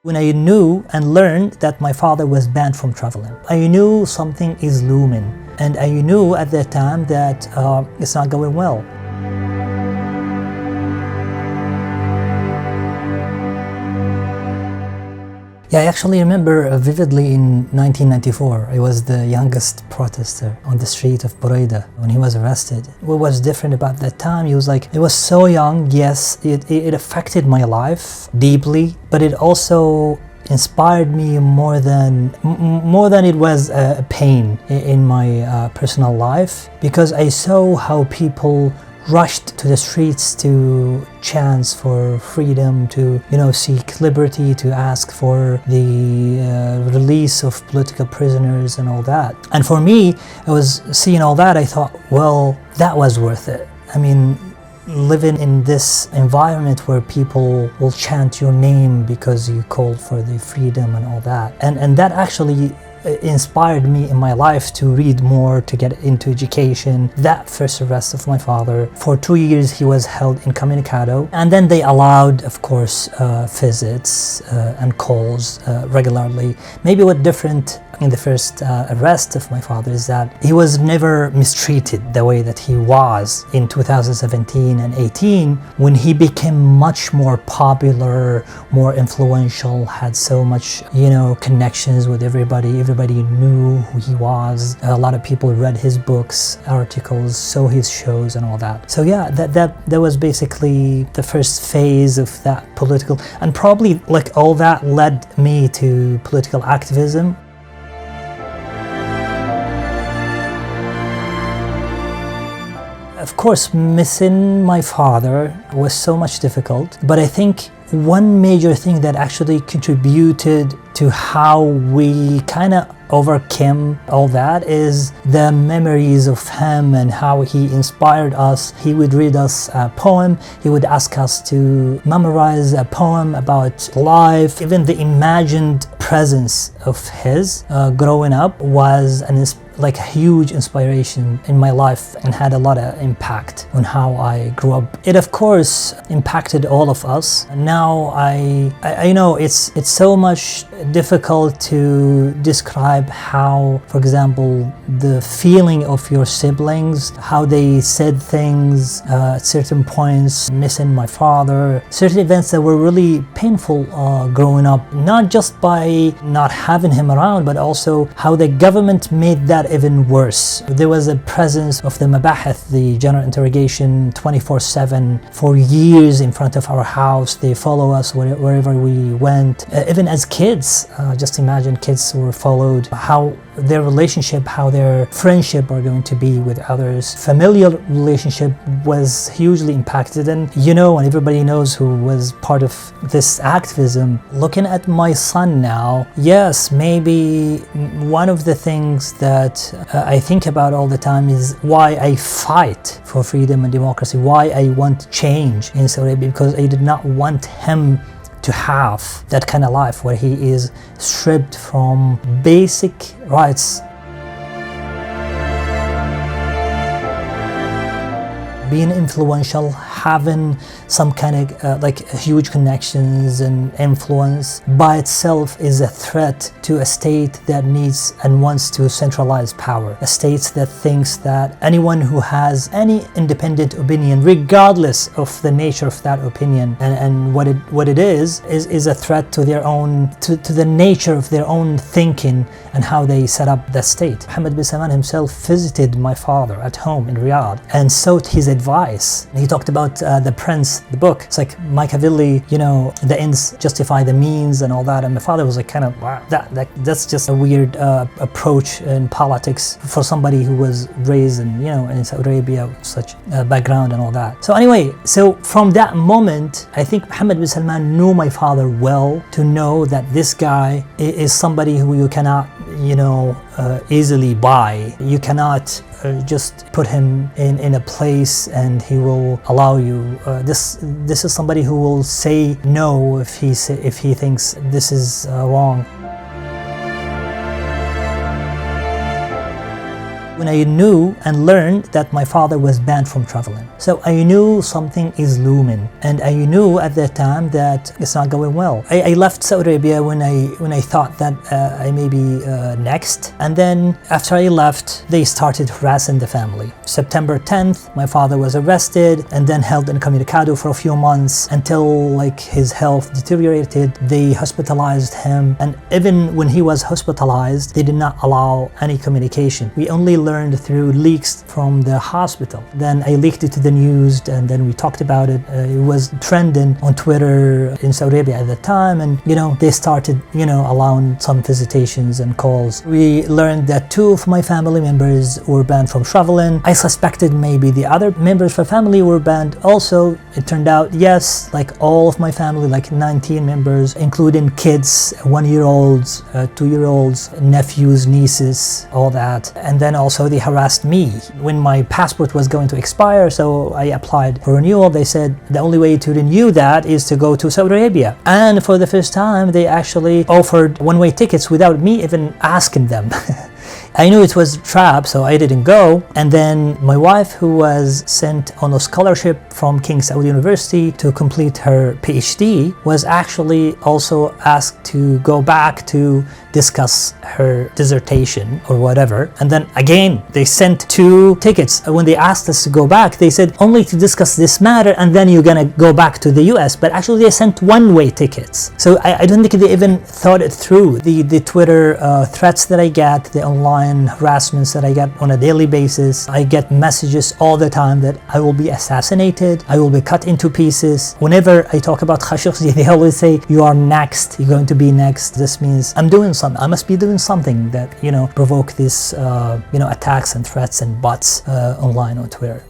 When I knew and learned that my father was banned from traveling, I knew something is looming, and I knew at that time that it's not going well. Yeah, I actually remember vividly in 1994, I was the youngest protester on the street of Buraida when he was arrested. What was different about that time, he was so young. Yes, it affected my life deeply, but it also inspired me more than it was a pain in my personal life, because I saw how people rushed to the streets to chant for freedom, to seek liberty, to ask for the release of political prisoners and all that. And for me, I was seeing all that, I thought, well, that was worth it. I mean, living in this environment where people will chant your name because you called for the freedom and all that. And that actually inspired me in my life to read more, to get into education. That first arrest of my father, for 2 years he was held incommunicado, and then they allowed, of course, visits and calls regularly. Maybe what different in the first arrest of my father is that he was never mistreated the way that he was in 2017 and 18, when he became much more popular, more influential, had so much connections with everybody. Everybody knew who he was. A lot of people read his books, articles, saw his shows and all that. So yeah, that was basically the first phase of that political, and probably like all that led me to political activism. Of course, missing my father was so much difficult, but I think one major thing that actually contributed to how we kind of overcame all that is the memories of him and how he inspired us. He would read us a poem, he would ask us to memorize a poem about life. Even the imagined presence of his growing up was like a huge inspiration in my life and had a lot of impact on how I grew up. It of course impacted all of us. Now I know it's so much difficult to describe how, for example, the feeling of your siblings, how they said things at certain points, missing my father, certain events that were really painful growing up, not just by not having him around, but also how the government made that even worse. There was a presence of the mabahith, the general interrogation, 24/7 for years in front of our house. They follow us wherever we went. Even as kids, just imagine kids who were followed, how their relationship, how their friendship are going to be with others. Familial relationship was hugely impacted, and and everybody knows who was part of this activism. Looking at my son now, yes, maybe one of the things that I think about all the time is why I fight for freedom and democracy, why I want change in Saudi Arabia, because I did not want him to have that kind of life where he is stripped from basic rights. Being influential, having some kind of like huge connections and influence by itself is a threat to a state that needs and wants to centralize power. A state that thinks that anyone who has any independent opinion, regardless of the nature of that opinion and what it is a threat to their own, to the nature of their own thinking and how they set up the state. Mohammed bin Salman himself visited my father at home in Riyadh and sought his advice. He talked about The Prince, the book. It's like Machiavelli, the ends justify the means and all that. And my father was like, kind of, wow, that's just a weird approach in politics for somebody who was raised in Saudi Arabia with such a background and all that. So anyway, so from that moment, I think Mohammed bin Salman knew my father well, to know that this guy is somebody who you cannot, easily buy. You cannot just put him in a place and he will allow you. This is somebody who will say no if he thinks this is wrong. when I knew and learned that my father was banned from traveling. So I knew something is looming, and I knew at that time that it's not going well. I left Saudi Arabia when I thought that I may be next, and then after I left, they started harassing the family. September 10th, my father was arrested and then held incommunicado for a few months until like his health deteriorated. They hospitalized him, and even when he was hospitalized, they did not allow any communication. We only learned through leaks from the hospital. Then I leaked it to the news, and then we talked about it. It was trending on Twitter in Saudi Arabia at the time, and they started allowing some visitations and calls. We learned that 2 of my family members were banned from traveling. I suspected maybe the other members of the family were banned also. It turned out yes, like all of my family, like 19 members, including kids, 1-year-olds, 2-year-olds, nephews, nieces, all that. And then also they harassed me when my passport was going to expire, so I applied for renewal. They said the only way to renew that is to go to Saudi Arabia. And for the first time, they actually offered one-way tickets without me even asking them. I knew it was a trap, so I didn't go. And then my wife, who was sent on a scholarship from King Saud University to complete her PhD, was actually also asked to go back to discuss her dissertation or whatever. And then again, they sent 2 tickets. When they asked us to go back, they said only to discuss this matter and then you're gonna go back to the US. But actually they sent one-way tickets. So I don't think they even thought it through. The Twitter threats that I get, the online harassments that I get on a daily basis. I get messages all the time that I will be assassinated, I will be cut into pieces. Whenever I talk about Khashoggi, they always say, you are next, you're going to be next. This means I'm doing something. I must be doing something that, provoke these, attacks and threats and bots online on Twitter.